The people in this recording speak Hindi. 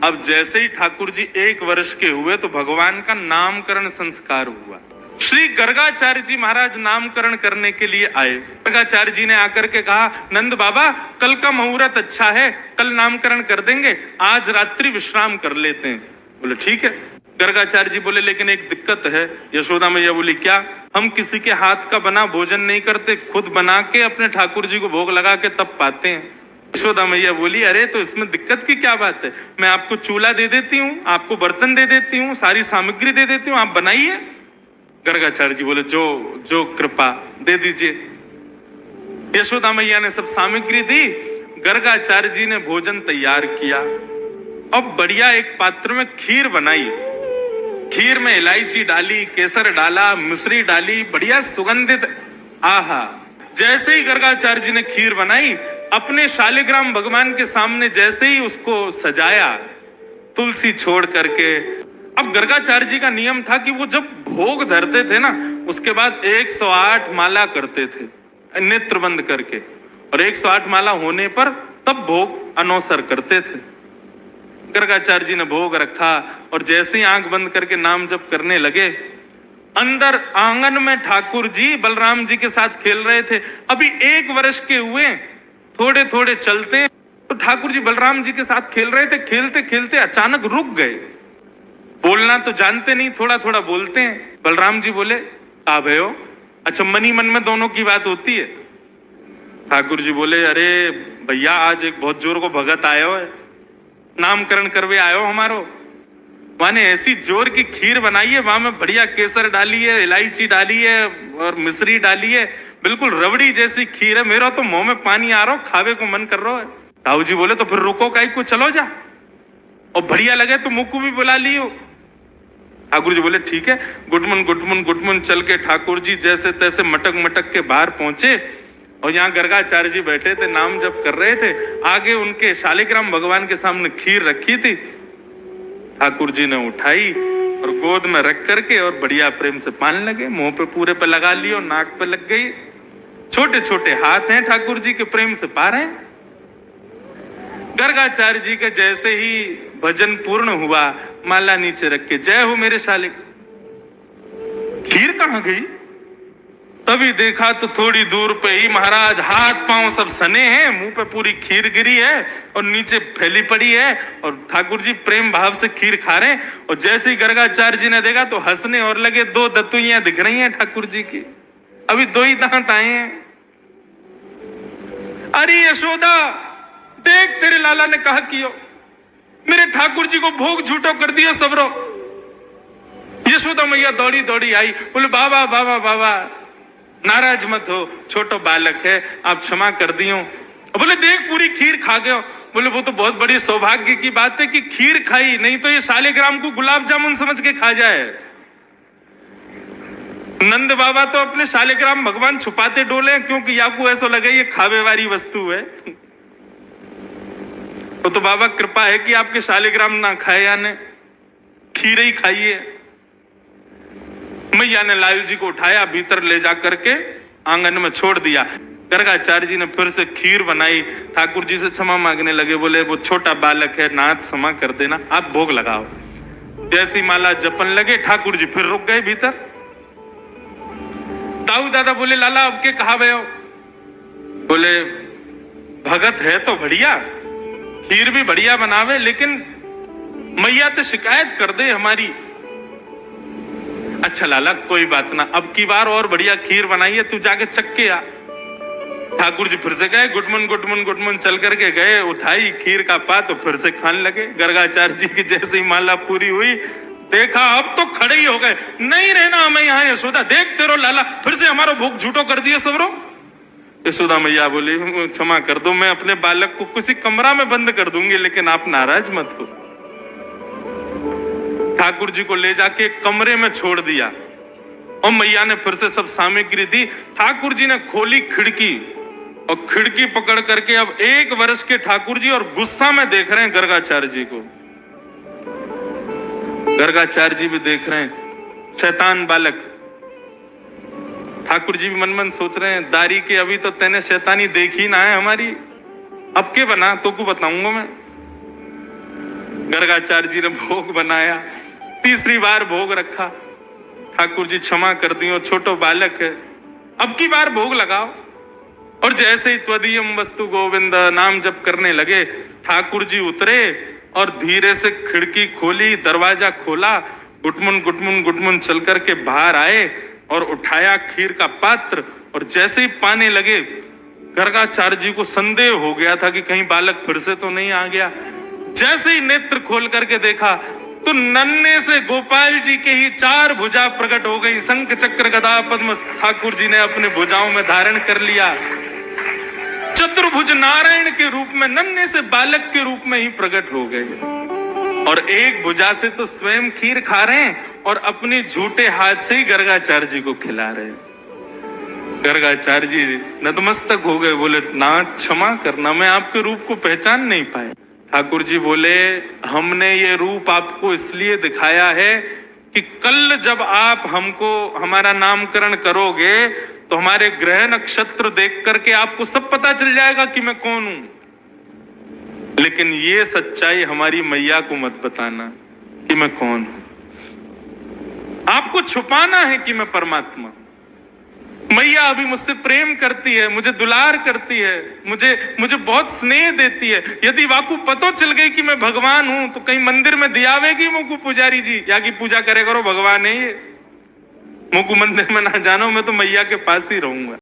अब जैसे ही ठाकुर जी 1 वर्ष के हुए तो भगवान का नामकरण संस्कार हुआ। श्री गर्गाचार्य जी महाराज नामकरण करने के लिए आए। गर्गाचार्य जी ने आकर के कहा, नंद बाबा कल का मुहूर्त अच्छा है, कल नामकरण कर देंगे, आज रात्रि विश्राम कर लेते हैं। बोले ठीक है। गर्गाचार्य जी बोले लेकिन एक दिक्कत है। यशोदा मैया बोली क्या? हम किसी के हाथ का बना भोजन नहीं करते, खुद बना के अपने ठाकुर जी को भोग लगा के तब पाते हैं। यशोदा मैया बोली अरे तो इसमें दिक्कत की क्या बात है, मैं आपको चूल्हा दे देती हूँ, आपको बर्तन दे देती हूँ, सारी सामग्री दे देती हूँ, आप बनाइए। गर्गाचार्य जी बोले जो जो कृपा दे दीजिए। यशोदा मैया ने सब सामग्री दी, गर्गाचार्य जी ने भोजन तैयार किया। अब बढ़िया एक पात्र में खीर बनाई, खीर में इलायची डाली, केसर डाला, मिश्री डाली, बढ़िया सुगंधित। आहा, जैसे ही गर्गाचार्य जी ने खीर बनाई, अपने शालिग्राम भगवान के सामने जैसे ही उसको सजाया, तुलसी छोड़ करके। अब गर्गाचार्य जी का नियम था कि वो जब भोग धरते थे ना, उसके बाद 108 माला करते थे नेत्र बंद करके, और 108 माला होने पर तब भोग अनौसर करते थे। गर्गाचार्य जी ने भोग रखा और जैसे ही आंख बंद करके नाम जप करने लगे, अंदर आंगन में ठाकुर जी बलराम जी के साथ खेल रहे थे। अभी 1 वर्ष के हुए, थोड़े थोड़े चलते, तो ठाकुर जी बलराम जी के साथ खेल रहे थे। खेलते खेलते अचानक रुक गए। बोलना तो जानते नहीं, थोड़ा थोड़ा बोलते हैं। बलराम जी बोले आ भयो। अच्छा, मनी मन में दोनों की बात होती है। ठाकुर जी बोले अरे भैया आज एक बहुत जोर को भगत आयो है, नामकरण करवे आयो हमारो। माने ऐसी जोर की खीर बनाई है, वहां में बढ़िया केसर डाली है, इलायची डाली है और मिश्री डाली है, बिल्कुल रबड़ी जैसी खीर है। मेरा तो मुंह में पानी आ रहा हो, खावे को मन कर रहा है। ताऊ जी बोले तो फिर रुको काई को, चलो जा, और बढ़िया लगे तो मुक्कू भी बुला लियो। ठाकुर जी बोले ठीक है। गुटमुन गुटमुन गुटमुन चल के ठाकुर जी जैसे तैसे मटक मटक के बाहर पहुंचे, और यहाँ गर्गाचार्य जी बैठे थे, नाम जप कर रहे थे। आगे उनके शालिग्राम भगवान के सामने खीर रखी थी। ठाकुर जी ने उठाई और गोद में रख करके और बढ़िया प्रेम से पाने लगे। मुंह पे पूरे पे लगा लियो, नाक पे लग गई। छोटे छोटे हाथ हैं ठाकुर जी के, प्रेम से पा रहे हैं। गर्गाचार्य जी के जैसे ही भजन पूर्ण हुआ, माला नीचे रख के जय हो मेरे शालिक। खीर कहां गई? तभी देखा तो थोड़ी दूर पे ही महाराज हाथ पांव सब सने हैं, मुंह पे पूरी खीर गिरी है और नीचे फैली पड़ी है, और ठाकुर जी प्रेम भाव से खीर खा रहे हैं। और जैसे ही गर्गाचार्य जी ने देखा तो हंसने और लगे। 2 दतुइयां दिख रही हैं ठाकुर जी की, अभी 2 ही दांत आए हैं। अरे यशोदा देख, तेरे लाला ने कहा कियो, मेरे ठाकुर जी को भोग झूठो कर दियो सबरो। यशोदा मैया दौड़ी दौड़ी आई, बोले बाबा बाबा बाबा नाराज मत हो, छोटो बालक है, आप क्षमा कर दियो। बोले देख पूरी खीर खा गए। बोले वो तो बहुत बड़ी सौभाग्य की बात है कि खीर खाई, नहीं तो ये शालिग्राम को गुलाब जामुन समझ के खा जाए। नंद बाबा तो अपने शालिग्राम भगवान छुपाते डोले, क्योंकि आपको ऐसा लगे ये खावे वाली वस्तु है। तो बाबा कृपा है कि आपके शालिग्राम ना खाए, यानी खीर ही खाइए। मैया ने लाल जी को उठाया, भीतर ले जा करके आंगन में छोड़ दिया। गर्गाचार्य जी ने फिर से खीर बनाई, ठाकुर जी से क्षमा मांगने लगे। बोले वो छोटा बालक है, नाथ क्षमा कर देना, आप भोग लगाओ। जैसी माला जपन लगे, ठाकुर जी फिर रुक गए भीतर। ताऊ दादा बोले लाला अब के कहा भयो? बोले भगत है तो बढ़िया, खीर भी बढ़िया बनावे, लेकिन मैया तो शिकायत कर दे हमारी। अच्छा लाला कोई बात ना, अब की बार और बढ़िया खीर बनाई है, तू जाके चख के आ। ठाकुर जी फिर से गए, गुटमुन गुटमुन गुटमुन चल करके गए, उठाई खीर का पात तो फिर से खाने लगे। गर्गाचार्य जी की जैसे ही माला पूरी हुई, देखा अब तो खड़े ही हो गए, नहीं रहना हमें यहाँ। यशोदा देख तेरो लाला फिर से हमारा भोग झूठो कर दिया सबरो। यशोदा मैया बोली क्षमा कर दो, मैं अपने बालक को किसी कमरा में बंद कर दूंगी, लेकिन आप नाराज मत हो। ठाकुर जी को ले जाके कमरे में छोड़ दिया और मैया ने फिर से सब सामग्री दी। ठाकुर जी ने खोली खिड़की और खिड़की पकड़ करके अब 1 वर्ष के ठाकुर जी और गुस्सा में देख रहे हैं गर्गाचार्य जी को। गर्गाचार्य जी भी देख रहे हैं, शैतान बालक। ठाकुर जी भी मन मन सोच रहे हैं, दारी के अभी तो तेने शैतानी देखी ना है हमारी, अब के बना तो को बताऊंगा मैं। गर्गाचार्य जी ने भोग बनाया, तीसरी बार भोग रखा। ठाकुर जी क्षमा कर दियो, छोटो बालक है, अब की बार भोग लगाओ। और जैसे ही त्वदीयम वस्तु गोविंद नाम जप करने लगे, ठाकुर जी उतरे और धीरे से खिड़की खोली, दरवाजा खोला, गुटमुन गुटमुन गुटमुन चल करके बाहर आए और उठाया खीर का पात्र। और जैसे ही पाने लगे, गर्गाचार्य जी को संदेह हो गया था कि कहीं बालक फिर से तो नहीं आ गया। जैसे ही नेत्र खोल करके देखा तो नन्हे से गोपाल जी के ही 4 भुजा प्रकट हो गई। शंख चक्र गदा पद्म ठाकुर जी ने अपने भुजाओं में धारण कर लिया। चतुर्भुज नारायण के रूप में नन्हे से बालक के रूप में ही प्रकट हो गए। और एक भुजा से तो स्वयं खीर खा रहे हैं और अपने झूठे हाथ से ही गर्गाचार्य जी को खिला रहे हैं। गर्गाचार्य जी नतमस्तक हो गए, बोले नाथ क्षमा करना, मैं आपके रूप को पहचान नहीं पाए। ठाकुर जी बोले हमने ये रूप आपको इसलिए दिखाया है कि कल जब आप हमको हमारा नामकरण करोगे तो हमारे ग्रह नक्षत्र देख करके आपको सब पता चल जाएगा कि मैं कौन हूं। लेकिन ये सच्चाई हमारी मैया को मत बताना कि मैं कौन हूं। आपको छुपाना है कि मैं परमात्मा। मैया अभी मुझसे प्रेम करती है, मुझे दुलार करती है, मुझे बहुत स्नेह देती है। यदि वाकू पतो चल गई कि मैं भगवान हूं तो कहीं मंदिर में दियावेगी मुझको पुजारी जी, या की पूजा करे करो, भगवान है ये, मुझको मंदिर में ना जानो, मैं तो मैया के पास ही रहूंगा।